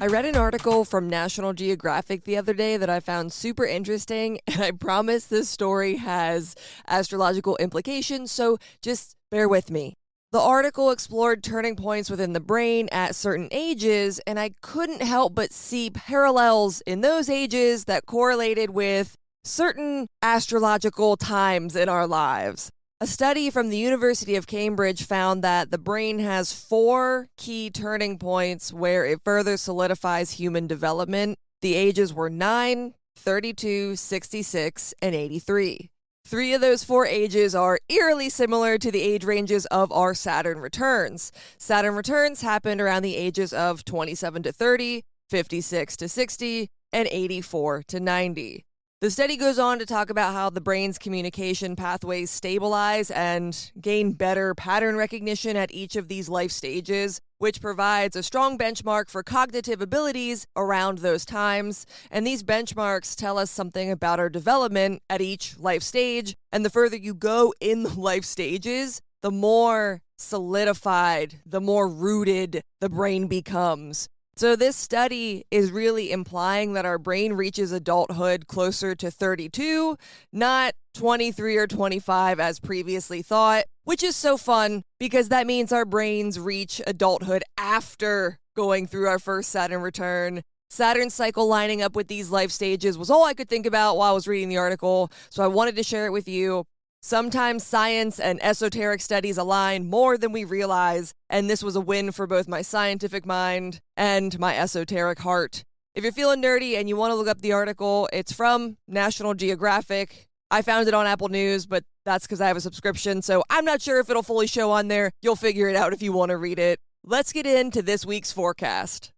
I read an article from National Geographic the other day that I found super interesting, and I promise this story has astrological implications, so just bear with me. The article explored turning points within the brain at certain ages, and I couldn't help but see parallels in those ages that correlated with certain astrological times in our lives. A study from the University of Cambridge found that the brain has 4 key turning points where it further solidifies human development. The ages were 9, 32, 66, and 83. 3 of those 4 ages are eerily similar to the age ranges of our Saturn returns. Saturn returns happened around the ages of 27 to 30, 56 to 60, and 84 to 90. The study goes on to talk about how the brain's communication pathways stabilize and gain better pattern recognition at each of these life stages, which provides a strong benchmark for cognitive abilities around those times. And these benchmarks tell us something about our development at each life stage. And the further you go in the life stages, the more solidified, the more rooted the brain becomes. So this study is really implying that our brain reaches adulthood closer to 32, not 23 or 25 as previously thought, which is so fun because that means our brains reach adulthood after going through our first Saturn return. Saturn's cycle lining up with these life stages was all I could think about while I was reading the article, so I wanted to share it with you. Sometimes science and esoteric studies align more than we realize, and this was a win for both my scientific mind and my esoteric heart. If you're feeling nerdy and you want to look up the article, it's from National Geographic. I found it on Apple News, but that's because I have a subscription, so I'm not sure if it'll fully show on there. You'll figure it out if you want to read it. Let's get into this week's forecast.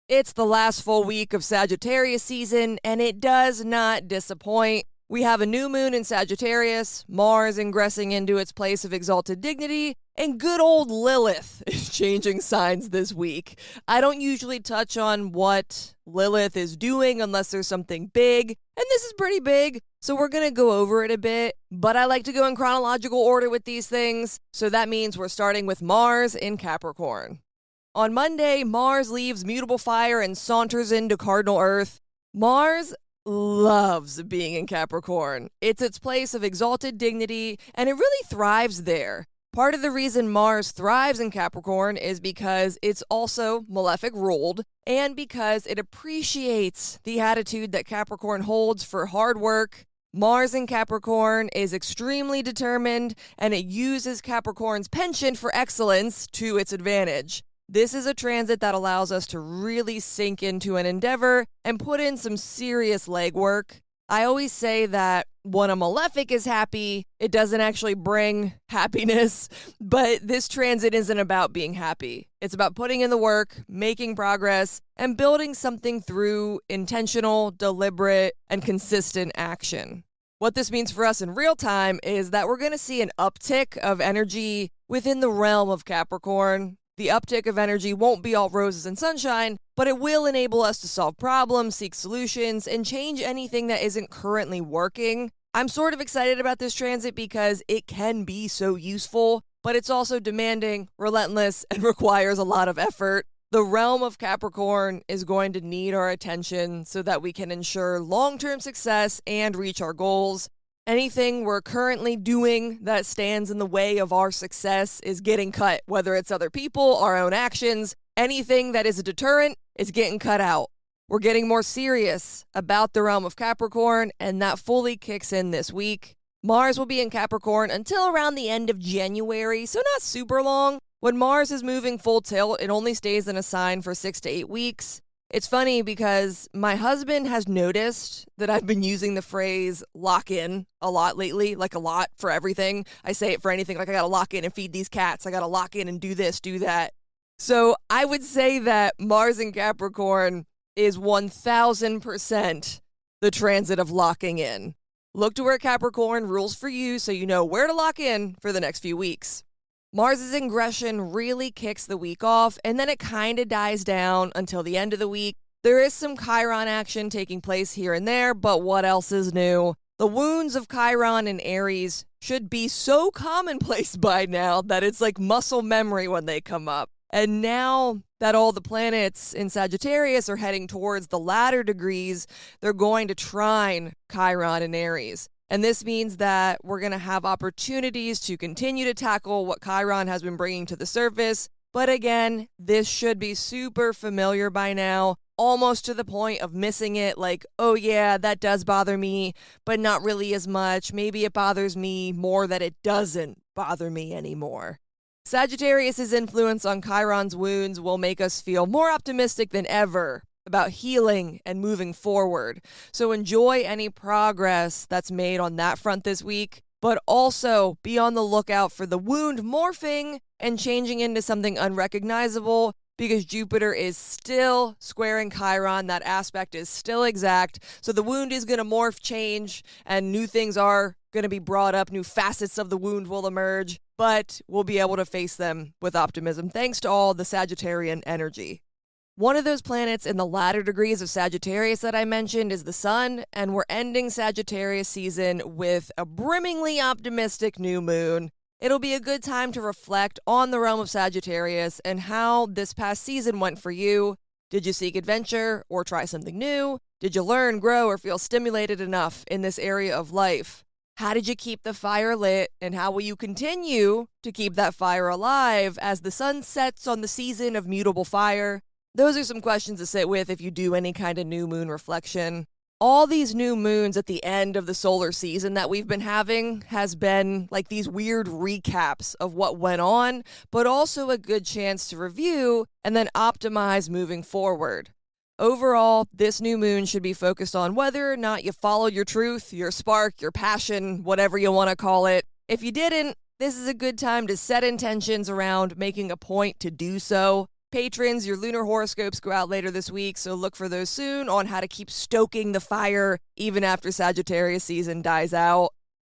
It's the last full week of Sagittarius season, and it does not disappoint. We have a new moon in Sagittarius, Mars ingressing into its place of exalted dignity, and good old Lilith is changing signs this week. I don't usually touch on what Lilith is doing unless there's something big, and this is pretty big, so we're going to go over it a bit, but I like to go in chronological order with these things, so that means we're starting with Mars in Capricorn. On Monday, Mars leaves mutable fire and saunters into cardinal Earth. Mars loves being in Capricorn. It's its place of exalted dignity, and it really thrives there. Part of the reason Mars thrives in Capricorn is because it's also malefic ruled, and because it appreciates the attitude that Capricorn holds for hard work. Mars in Capricorn is extremely determined, and it uses Capricorn's penchant for excellence to its advantage. This is a transit that allows us to really sink into an endeavor and put in some serious legwork. I always say that when a malefic is happy, it doesn't actually bring happiness, but this transit isn't about being happy. It's about putting in the work, making progress, and building something through intentional, deliberate, and consistent action. What this means for us in real time is that we're going to see an uptick of energy within the realm of Capricorn. The uptick of energy won't be all roses and sunshine, but it will enable us to solve problems, seek solutions, and change anything that isn't currently working. I'm sort of excited about this transit because it can be so useful, but it's also demanding, relentless, and requires a lot of effort. The realm of Capricorn is going to need our attention so that we can ensure long-term success and reach our goals. Anything we're currently doing that stands in the way of our success is getting cut, whether it's other people, our own actions. Anything that is a deterrent is getting cut out. We're getting more serious about the realm of Capricorn, and that fully kicks in this week. Mars will be in Capricorn until around the end of January, so not super long. When Mars is moving full tilt, it only stays in a sign for 6 to 8 weeks. It's funny because my husband has noticed that I've been using the phrase lock in a lot lately, like a lot for everything. I say it for anything, like I gotta lock in and feed these cats. I gotta lock in and do this, do that. So I would say that Mars in Capricorn is 1000% the transit of locking in. Look to where Capricorn rules for you so you know where to lock in for the next few weeks. Mars's ingression really kicks the week off, and then it kind of dies down until the end of the week. There is some Chiron action taking place here and there, but what else is new? The wounds of Chiron in Aries should be so commonplace by now that it's like muscle memory when they come up. And now that all the planets in Sagittarius are heading towards the latter degrees, they're going to trine Chiron in Aries. And this means that we're going to have opportunities to continue to tackle what Chiron has been bringing to the surface. But again, this should be super familiar by now, almost to the point of missing it, like, oh yeah, that does bother me, but not really as much. Maybe it bothers me more that it doesn't bother me anymore. Sagittarius's influence on Chiron's wounds will make us feel more optimistic than ever about healing and moving forward. So enjoy any progress that's made on that front this week, but also be on the lookout for the wound morphing and changing into something unrecognizable, because Jupiter is still squaring Chiron. That aspect is still exact. So the wound is going to morph, change, and new things are going to be brought up. New facets of the wound will emerge, but we'll be able to face them with optimism thanks to all the Sagittarian energy. One of those planets in the latter degrees of Sagittarius that I mentioned is the Sun, and we're ending Sagittarius season with a brimmingly optimistic new moon. It'll be a good time to reflect on the realm of Sagittarius and how this past season went for you. Did you seek adventure or try something new? Did you learn, grow, or feel stimulated enough in this area of life? How did you keep the fire lit, and how will you continue to keep that fire alive as the sun sets on the season of mutable fire? Those are some questions to sit with if you do any kind of new moon reflection. All these new moons at the end of the solar season that we've been having has been like these weird recaps of what went on, but also a good chance to review and then optimize moving forward. Overall, this new moon should be focused on whether or not you followed your truth, your spark, your passion, whatever you want to call it. If you didn't, this is a good time to set intentions around making a point to do so. Patrons, your lunar horoscopes go out later this week, so look for those soon on how to keep stoking the fire even after Sagittarius season dies out.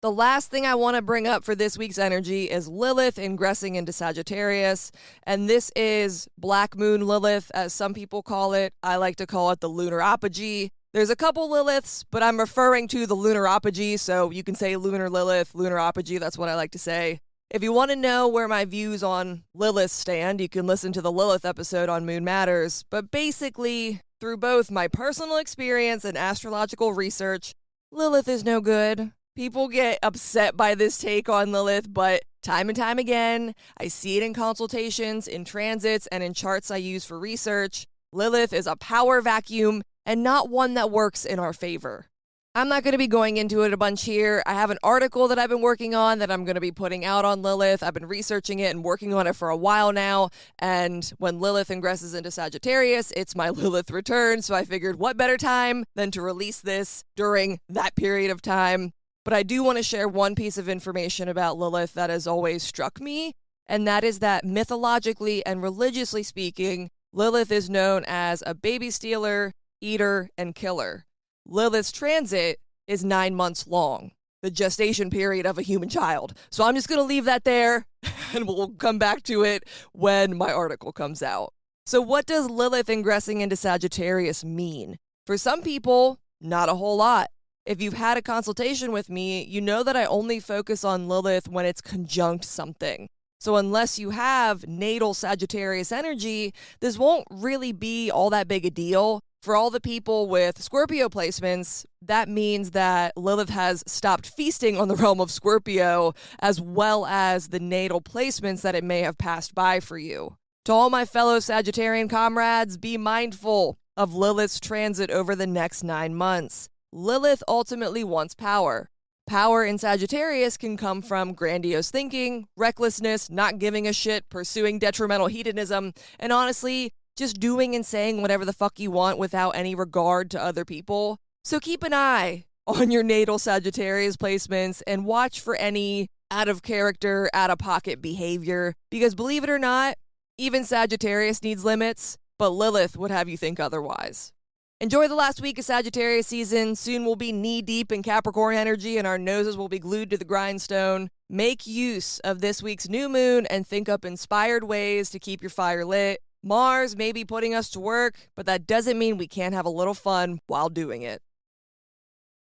The last thing I want to bring up for this week's energy is Lilith ingressing into Sagittarius, and this is Black Moon Lilith, as some people call it. I like to call it the lunar apogee. There's a couple Liliths, but I'm referring to the lunar apogee, so you can say lunar Lilith, lunar apogee, that's what I like to say. If you want to know where my views on Lilith stand, you can listen to the Lilith episode on Moon Matters. But basically, through both my personal experience and astrological research, Lilith is no good. People get upset by this take on Lilith, but time and time again, I see it in consultations, in transits, and in charts I use for research. Lilith is a power vacuum and not one that works in our favor. I'm not going to be going into it a bunch here. I have an article that I've been working on that I'm going to be putting out on Lilith. I've been researching it and working on it for a while now. And when Lilith ingresses into Sagittarius, it's my Lilith return. So I figured what better time than to release this during that period of time. But I do want to share one piece of information about Lilith that has always struck me. And that is that mythologically and religiously speaking, Lilith is known as a baby stealer, eater, and killer. Lilith's transit is 9 months long, the gestation period of a human child. So I'm just going to leave that there, and we'll come back to it when my article comes out. So what does Lilith ingressing into Sagittarius mean? For some people, not a whole lot. If you've had a consultation with me, you know that I only focus on Lilith when it's conjunct something. So unless you have natal Sagittarius energy, this won't really be all that big a deal. For all the people with Scorpio placements, that means that Lilith has stopped feasting on the realm of Scorpio, as well as the natal placements that it may have passed by for you. To all my fellow Sagittarian comrades, be mindful of Lilith's transit over the next 9 months. Lilith ultimately wants power. Power in Sagittarius can come from grandiose thinking, recklessness, not giving a shit, pursuing detrimental hedonism, and honestly, just doing and saying whatever the fuck you want without any regard to other people. So keep an eye on your natal Sagittarius placements and watch for any out of character, out of pocket behavior. Because believe it or not, even Sagittarius needs limits, but Lilith would have you think otherwise. Enjoy the last week of Sagittarius season. Soon we'll be knee-deep in Capricorn energy and our noses will be glued to the grindstone. Make use of this week's new moon and think up inspired ways to keep your fire lit. Mars may be putting us to work, but that doesn't mean we can't have a little fun while doing it.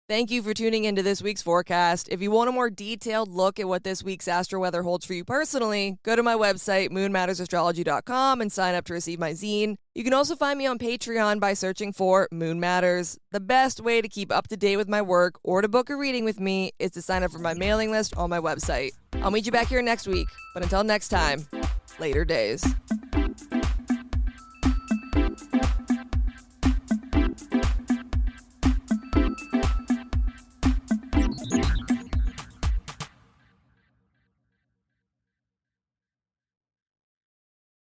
Thank you for tuning into this week's forecast. If you want a more detailed look at what this week's astro weather holds for you personally, go to my website, moonmattersastrology.com, and sign up to receive my zine. You can also find me on Patreon by searching for Moon Matters. The best way to keep up to date with my work or to book a reading with me is to sign up for my mailing list on my website. I'll meet you back here next week, but until next time, later days.